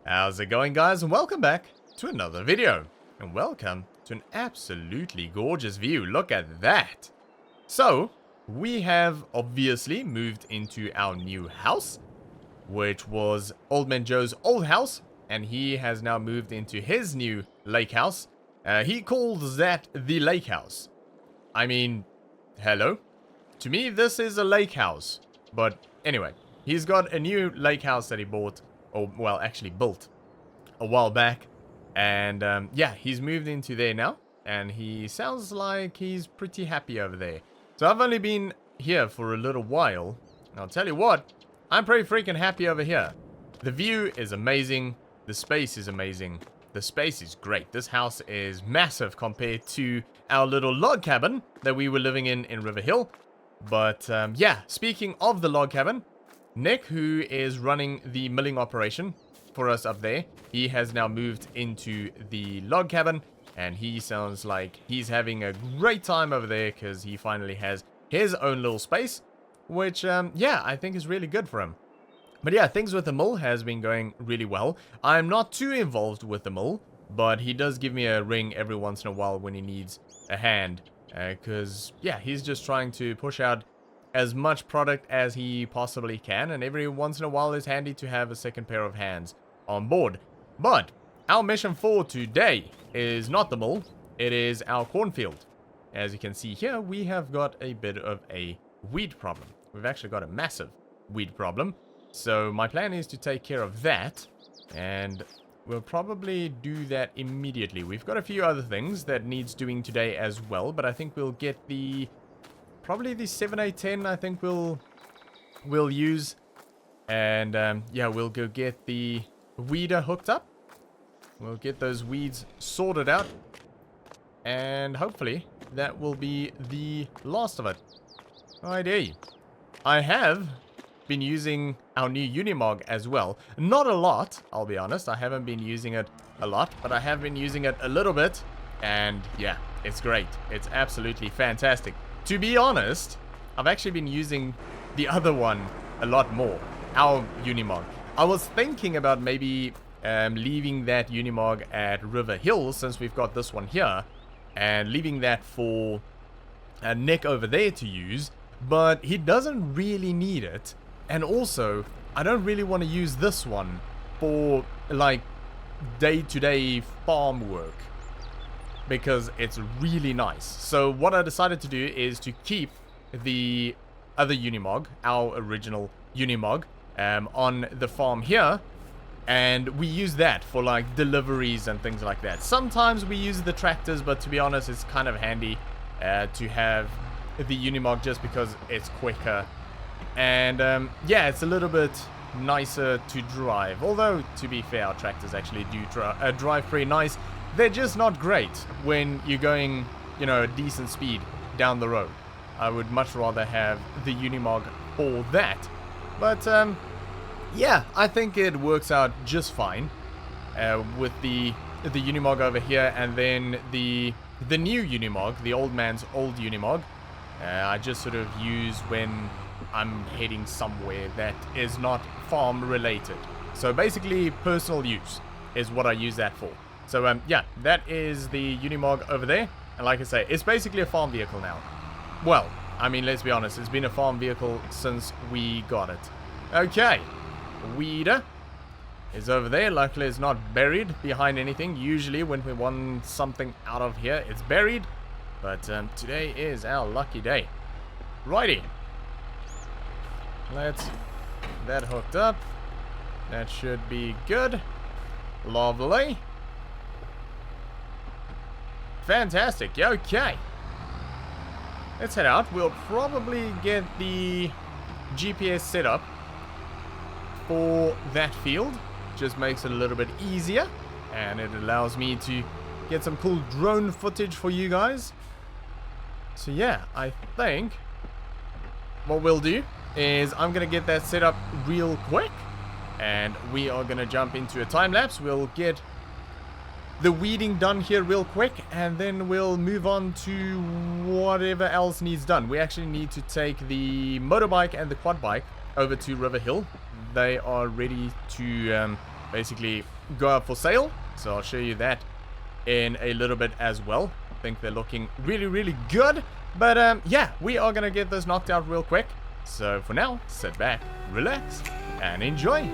How's it going, guys, and welcome back to another video. And welcome to an absolutely gorgeous view. Look at that. So, we have obviously moved into our new house, which was Old Man Joe's old house, and he has now moved into his new lake house. He calls that the lake house. I mean, hello? To me, this is a lake house. But anyway, he's got a new lake house that he bought, or well, actually built a while back. And yeah, he's moved into there now, and he sounds like he's pretty happy over there. So I've only been here for a little while, and I'll tell you what, I'm pretty freaking happy over here. The view is amazing, the space is amazing, the space is great. This house is massive compared to our little log cabin that we were living in River Hill. But yeah, speaking of the log cabin, Nick, who is running the milling operation for us up there, he has now moved into the log cabin, and he sounds like he's having a great time over there because he finally has his own little space, which yeah, I think is really good for him. But yeah, things with the mill has been going really well. I'm not too involved with the mill, but he does give me a ring every once in a while when he needs a hand, because yeah, he's just trying to push out as much product as he possibly can, and every once in a while it's handy to have a second pair of hands on board. But our mission for today is not the mill, it is our cornfield. As you can see here, we have got a bit of a weed problem. We've actually got a massive weed problem. So my plan is to take care of that, and we'll probably do that immediately. We've got a few other things that needs doing today as well, but I think we'll get probably the 7A10 I think we'll use. And yeah, we'll go get the weeder hooked up. We'll get those weeds sorted out, and hopefully that will be the last of it. Alrighty. I have been using our new Unimog as well. Not a lot, I'll be honest. I haven't been using it a lot, but I have been using it a little bit, and yeah, it's great. It's absolutely fantastic. To be honest, I've actually been using the other one a lot more, our Unimog. I was thinking about maybe leaving that Unimog at River Hill, since we've got this one here, and leaving that for Nick over there to use, but he doesn't really need it. And also, I don't really want to use this one for like day-to-day farm work, because it's really nice. So what I decided to do is to keep the other Unimog, our original Unimog, on the farm here, and we use that for like deliveries and things like that. Sometimes we use the tractors, but to be honest, it's kind of handy to have the Unimog just because it's quicker, and yeah, it's a little bit nicer to drive. Although, to be fair, our tractors actually do drive pretty nice. They're just not great when you're going, you know, a decent speed down the road. I would much rather have the Unimog for that. But yeah, I think it works out just fine with the Unimog over here, and then the new Unimog, the old man's old Unimog, I just sort of use when I'm heading somewhere that is not farm related. So basically personal use is what I use that for. So yeah, that is the Unimog over there, and like I say, it's basically a farm vehicle now. Well, I mean, let's be honest, it's been a farm vehicle since we got it. Okay, weeder is over there. Luckily it's not buried behind anything. Usually when we want something out of here, it's buried, but today is our lucky day. Righty, let's get that hooked up. That should be good. Lovely. Fantastic. Okay, let's head out. We'll probably get the GPS set up for that field. Just makes it a little bit easier, and it allows me to get some cool drone footage for you guys. So yeah, I think what we'll do is I'm gonna get that set up real quick, and we are gonna jump into a time lapse. We'll get the weeding done here real quick, and then we'll move on to whatever else needs done. We actually need to take the motorbike and the quad bike over to River Hill. They are ready to basically go up for sale. So I'll show you that in a little bit as well. I think they're looking really, really good. But yeah, we are going to get this knocked out real quick. So for now, sit back, relax, and enjoy.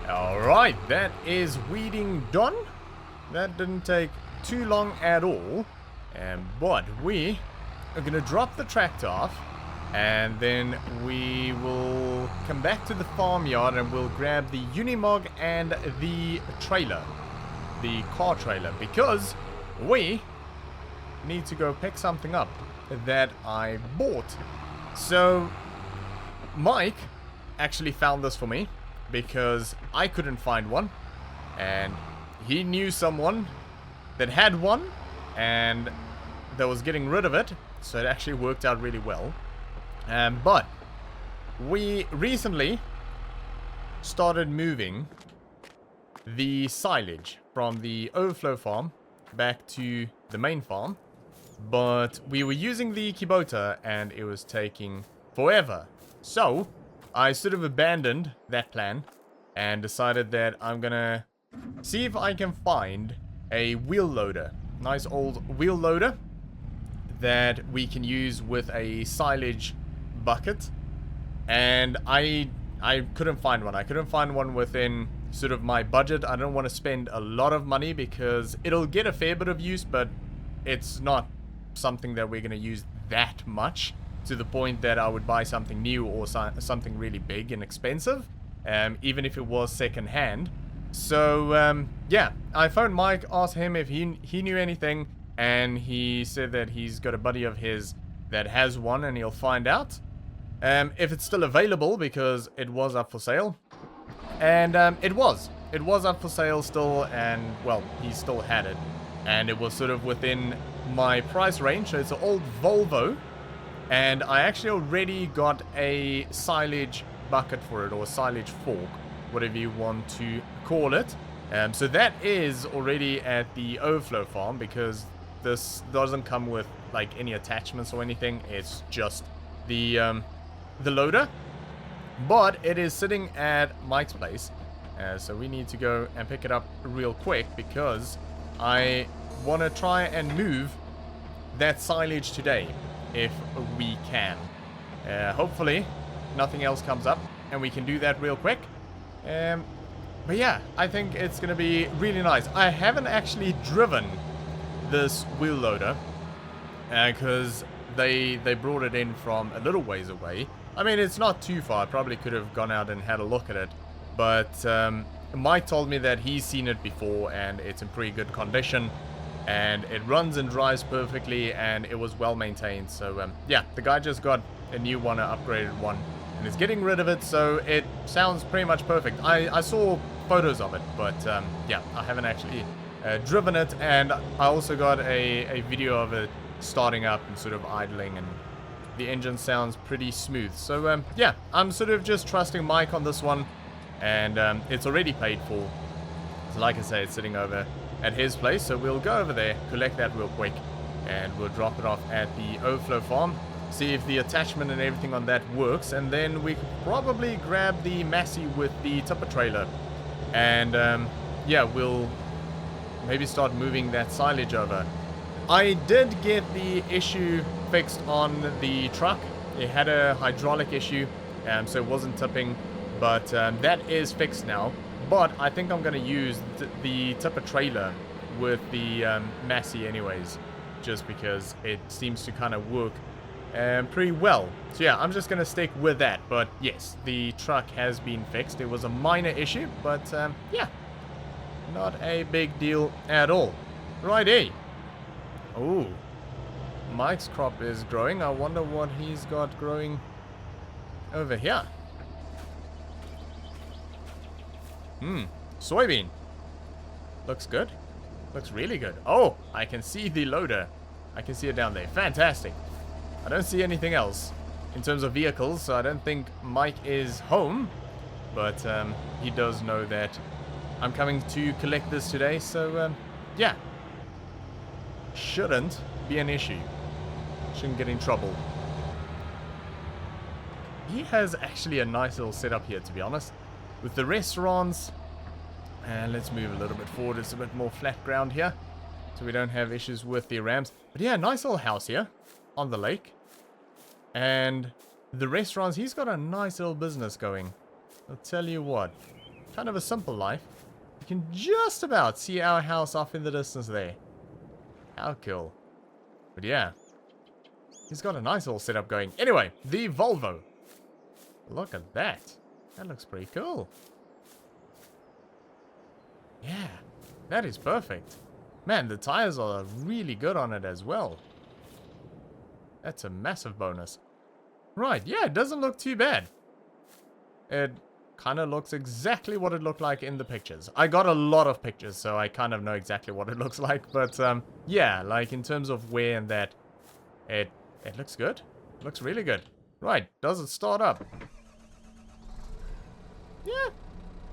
Alright, that is weeding done. That didn't take too long at all. But we are going to drop the tractor off. And then we will come back to the farmyard and we'll grab the Unimog and the trailer. The car trailer. Because we need to go pick something up that I bought. So, Mike actually found this for me. Because I couldn't find one, and he knew someone that had one, and that was getting rid of it, so it actually worked out really well. But we recently started moving the silage from the overflow farm back to the main farm, but we were using the Kubota, and it was taking forever. So I sort of abandoned that plan and decided that I'm gonna see if I can find a wheel loader. Nice old wheel loader that we can use with a silage bucket. And I couldn't find one. I couldn't find one within sort of my budget. I don't want to spend a lot of money because it'll get a fair bit of use, but it's not something that we're gonna use that much. To the point that I would buy something new or something really big and expensive, even if it was second hand. So, yeah, I phoned Mike, asked him if he knew anything, and he said that he's got a buddy of his that has one, and he'll find out if it's still available, because it was up for sale. And it was up for sale still, and, well, he still had it. And it was sort of within my price range, so it's an old Volvo. And I actually already got a silage bucket for it, or silage fork, whatever you want to call it. So that is already at the overflow farm, because this doesn't come with like any attachments or anything. It's just the loader. But it is sitting at Mike's place. So we need to go and pick it up real quick, because I want to try and move that silage today. If we can. Hopefully nothing else comes up and we can do that real quick. But yeah, I think it's gonna be really nice. I haven't actually driven this wheel loader because they brought it in from a little ways away. I mean, it's not too far. I probably could have gone out and had a look at it, but Mike told me that he's seen it before and it's in pretty good condition. And it runs and drives perfectly, and it was well maintained. So, yeah, the guy just got a new one, an upgraded one, and is getting rid of it, so it sounds pretty much perfect. I saw photos of it, but, yeah, I haven't actually driven it, and I also got a video of it starting up and sort of idling, and the engine sounds pretty smooth. So, yeah, I'm sort of just trusting Mike on this one, and it's already paid for. So, like I say, it's sitting over at his place, so we'll go over there, collect that real quick, and we'll drop it off at the overflow farm, see if the attachment and everything on that works, and then we could probably grab the Massey with the tipper trailer, and yeah, we'll maybe start moving that silage over. I did get the issue fixed on the truck. It had a hydraulic issue, so it wasn't tipping, but that is fixed now. But I think I'm going to use the tipper trailer with the Massey anyways, just because it seems to kind of work pretty well. So yeah, I'm just going to stick with that. But yes, the truck has been fixed. It was a minor issue, but yeah, not a big deal at all. Righty. Ooh. Mike's crop is growing. I wonder what he's got growing over here. Soybean. Looks good. Looks really good. Oh, I can see the loader. I can see it down there. Fantastic. I don't see anything else in terms of vehicles, so I don't think Mike is home. But he does know that I'm coming to collect this today, so yeah. Shouldn't be an issue. Shouldn't get in trouble. He has actually a nice little setup here, to be honest. With the restaurants. And let's move a little bit forward. It's a bit more flat ground here, so we don't have issues with the rams. But yeah, nice little house here on the lake. And the restaurants, he's got a nice little business going. I'll tell you what. Kind of a simple life. You can just about see our house off in the distance there. How cool. But yeah. He's got a nice little setup going. Anyway, the Volvo. Look at that. That looks pretty cool. Yeah, that is perfect. Man, the tires are really good on it as well. That's a massive bonus. Right, yeah, it doesn't look too bad. It kind of looks exactly what it looked like in the pictures. I got a lot of pictures, so I kind of know exactly what it looks like. But, yeah, like in terms of wear and that, it looks good. It looks really good. Right, does it start up? Yeah,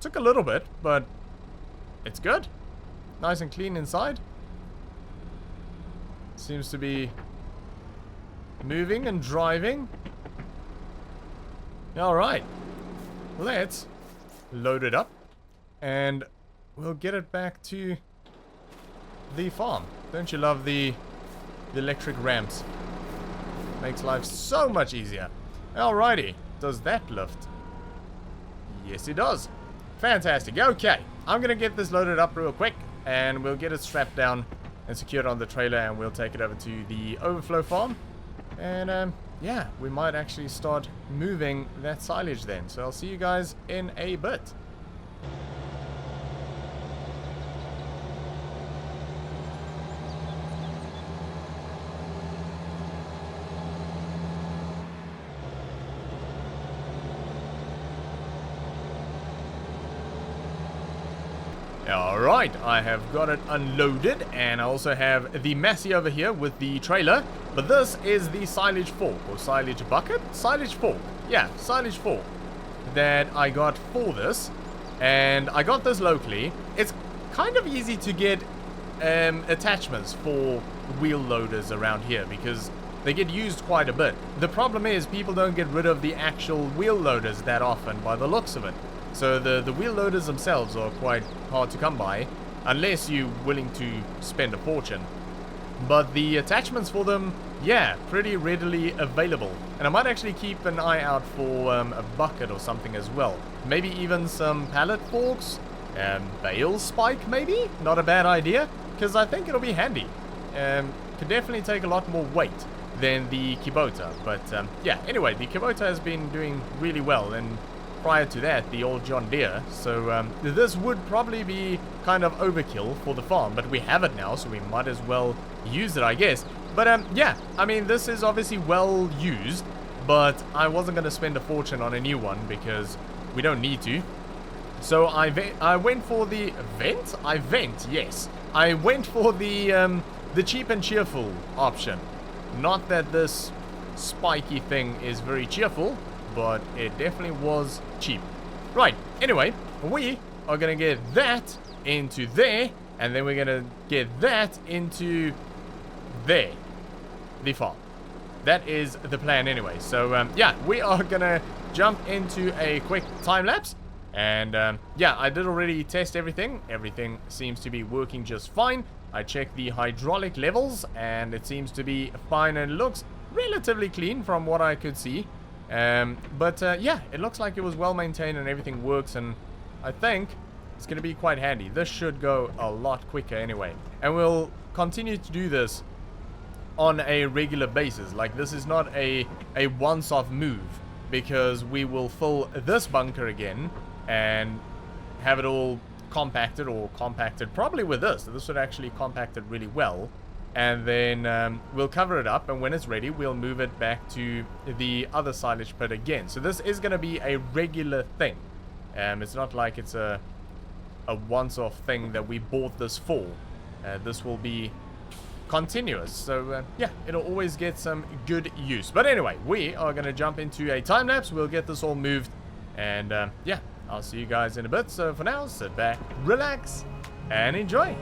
took a little bit, but it's good. Nice and clean inside. Seems to be moving and driving. Alright. Let's load it up. And we'll get it back to the farm. Don't you love the electric ramps? Makes life so much easier. Alrighty. Does that lift? Yes, it does. Fantastic. Okay. I'm going to get this loaded up real quick. And we'll get it strapped down and secured on the trailer. And we'll take it over to the overflow farm. And, yeah, we might actually start moving that silage then. So I'll see you guys in a bit. Alright, I have got it unloaded, and I also have the Massey over here with the trailer. But this is the silage fork, or silage bucket? Silage fork. Yeah, silage fork that I got for this. And I got this locally. It's kind of easy to get attachments for wheel loaders around here because they get used quite a bit. The problem is people don't get rid of the actual wheel loaders that often by the looks of it. So the wheel loaders themselves are quite hard to come by, unless you're willing to spend a fortune. But the attachments for them, yeah, pretty readily available. And I might actually keep an eye out for a bucket or something as well. Maybe even some pallet forks, bale spike maybe? Not a bad idea, because I think it'll be handy. Could definitely take a lot more weight than the Kubota. But yeah, anyway, the Kubota has been doing really well, and prior to that, the old John Deere. So this would probably be kind of overkill for the farm, but we have it now, so we might as well use it, I guess. But yeah, I mean, this is obviously well used, but I wasn't going to spend a fortune on a new one because we don't need to. So I went for the yes. I went for the cheap and cheerful option. Not that this spiky thing is very cheerful, but it definitely was cheap. Right, anyway, we are going to get that into there, and then we're going to get that into there. The farm. That is the plan anyway. So, yeah, we are going to jump into a quick time lapse. And, yeah, I did already test everything. Everything seems to be working just fine. I checked the hydraulic levels, and it seems to be fine and looks relatively clean from what I could see. But yeah, it looks like it was well maintained and everything works, and I think it's going to be quite handy. This should go a lot quicker anyway. And we'll continue to do this on a regular basis. Like, this is not a once-off move, because we will fill this bunker again and have it all compacted probably with this. So this would actually compact it really well. And then we'll cover it up, and when it's ready, we'll move it back to the other silage pit again. So this is going to be a regular thing. It's not like it's a once-off thing that we bought this for. This will be continuous. So yeah, it'll always get some good use. But anyway, we are going to jump into a time lapse. We'll get this all moved, and yeah, I'll see you guys in a bit. So for now, sit back, relax, and enjoy.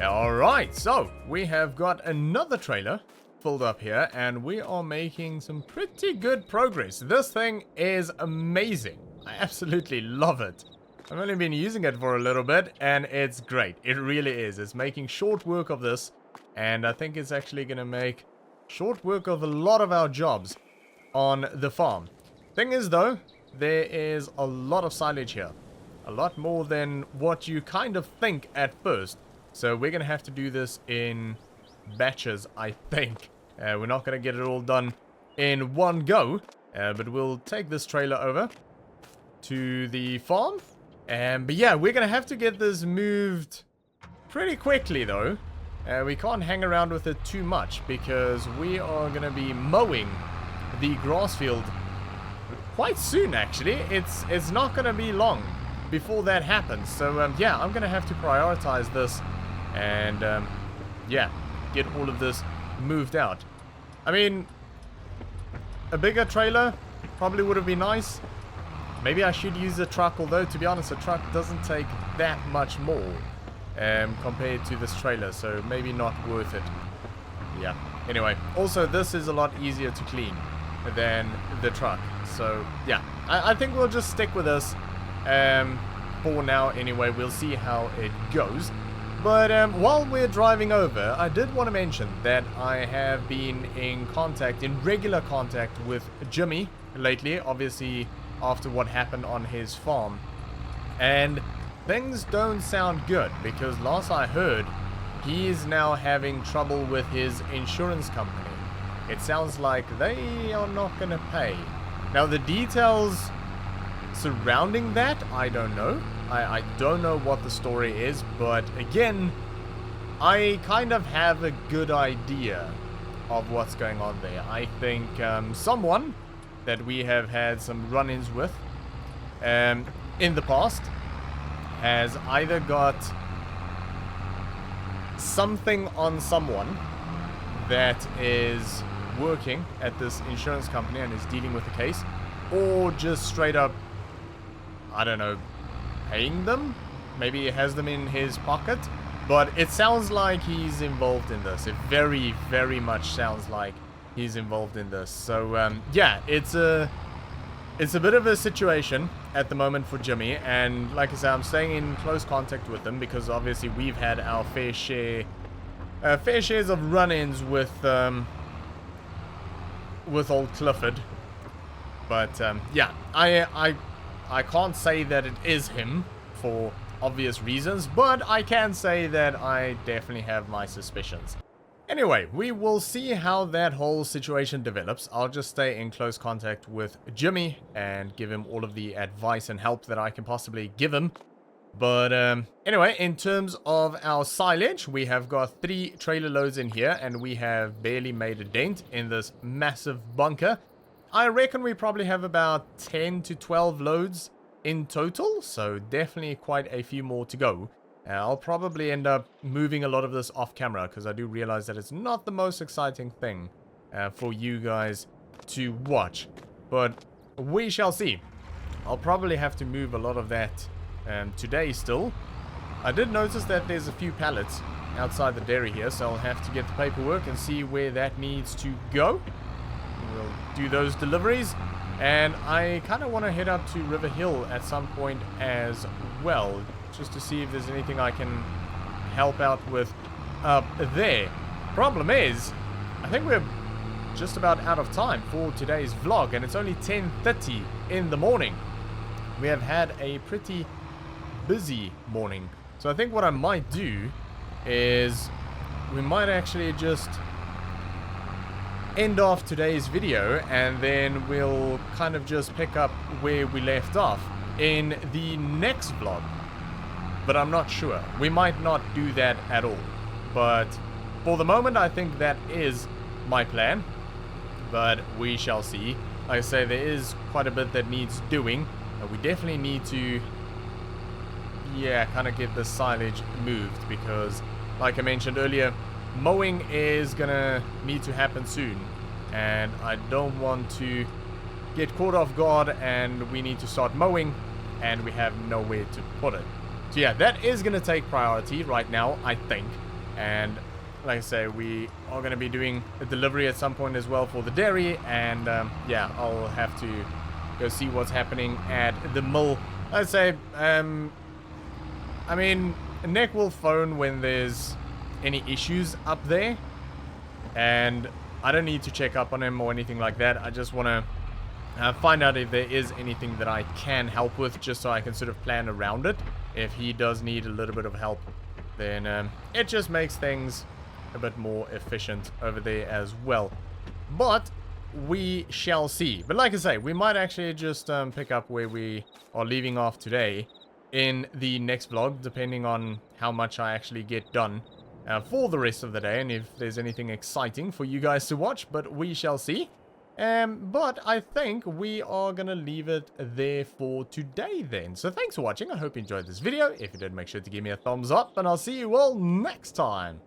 Alright, so we have got another trailer filled up here, and we are making some pretty good progress. This thing is amazing. I absolutely love it. I've only been using it for a little bit, and it's great. It really is. It's making short work of this, and I think it's actually going to make short work of a lot of our jobs on the farm. Thing is, though, there is a lot of silage here. A lot more than what you kind of think at first. So we're going to have to do this in batches, I think. We're not going to get it all done in one go. But we'll take this trailer over to the farm. But yeah, we're going to have to get this moved pretty quickly, though. We can't hang around with it too much, because we are going to be mowing the grass field quite soon, actually. It's not going to be long before that happens. So yeah, I'm going to have to prioritize this. And, yeah, get all of this moved out. I mean, a bigger trailer probably would have been nice. Maybe I should use a truck, although, to be honest, a truck doesn't take that much more compared to this trailer, so maybe not worth it. Yeah, anyway, also, this is a lot easier to clean than the truck. So, yeah, I think we'll just stick with this for now anyway. We'll see how it goes. But while we're driving over, I did want to mention that I have been in regular contact with Jimmy lately, obviously after what happened on his farm. And things don't sound good, because last I heard, he is now having trouble with his insurance company. It sounds like they are not going to pay. Now, the details surrounding that, I don't know. I don't know what the story is, but again, I kind of have a good idea of what's going on there. I think someone that we have had some run-ins with in the past has either got something on someone that is working at this insurance company and is dealing with the case, or just straight up, I don't know, paying them. Maybe he has them in his pocket, but it sounds like he's involved in this. It very, very much sounds like he's involved in this. So, yeah, it's a bit of a situation at the moment for Jimmy. And like I said, I'm staying in close contact with him because obviously we've had our fair shares of run-ins with old Clifford. But, yeah, I can't say that it is him for obvious reasons, but I can say that I definitely have my suspicions. Anyway, we will see how that whole situation develops. I'll just stay in close contact with Jimmy and give him all of the advice and help that I can possibly give him. But anyway, in terms of our silage, we have got 3 trailer loads in here, and we have barely made a dent in this massive bunker. I reckon we probably have about 10 to 12 loads in total, so definitely quite a few more to go. I'll probably end up moving a lot of this off camera because I do realize that it's not the most exciting thing for you guys to watch. But we shall see. I'll probably have to move a lot of that today still. I did notice that there's a few pallets outside the dairy here, so I'll have to get the paperwork and see where that needs to go. We'll do those deliveries. And I kind of want to head up to River Hill at some point as well, just to see if there's anything I can help out with up there. Problem is, I think we're just about out of time for today's vlog, and it's only 10:30 in the morning. We have had a pretty busy morning. So I think what I might do is we might actually just end off today's video, and then we'll kind of just pick up where we left off in the next vlog. But I'm not sure. We might not do that at all. But for the moment, I think that is my plan. But we shall see. Like I say, there is quite a bit that needs doing. We definitely need to, yeah, kind of get the silage moved, because like I mentioned earlier, mowing is gonna need to happen soon, and I don't want to get caught off guard and we need to start mowing and we have nowhere to put it. So yeah, that is gonna take priority right now, I think. And like I say, we are gonna be doing a delivery at some point as well for the dairy, and yeah, I'll have to go see what's happening at the mill. I'd say, I mean, Nick will phone when there's any issues up there, and I don't need to check up on him or anything like that. I just want to find out if there is anything that I can help with, just so I can sort of plan around it. If he does need a little bit of help, then it just makes things a bit more efficient over there as well. But we shall see. But like I say, we might actually just pick up where we are leaving off today in the next vlog, depending on how much I actually get done for the rest of the day, and if there's anything exciting for you guys to watch. But we shall see. But I think we are gonna leave it there for today then. So thanks for watching. I hope you enjoyed this video. If you did, make sure to give me a thumbs up, and I'll see you all next time.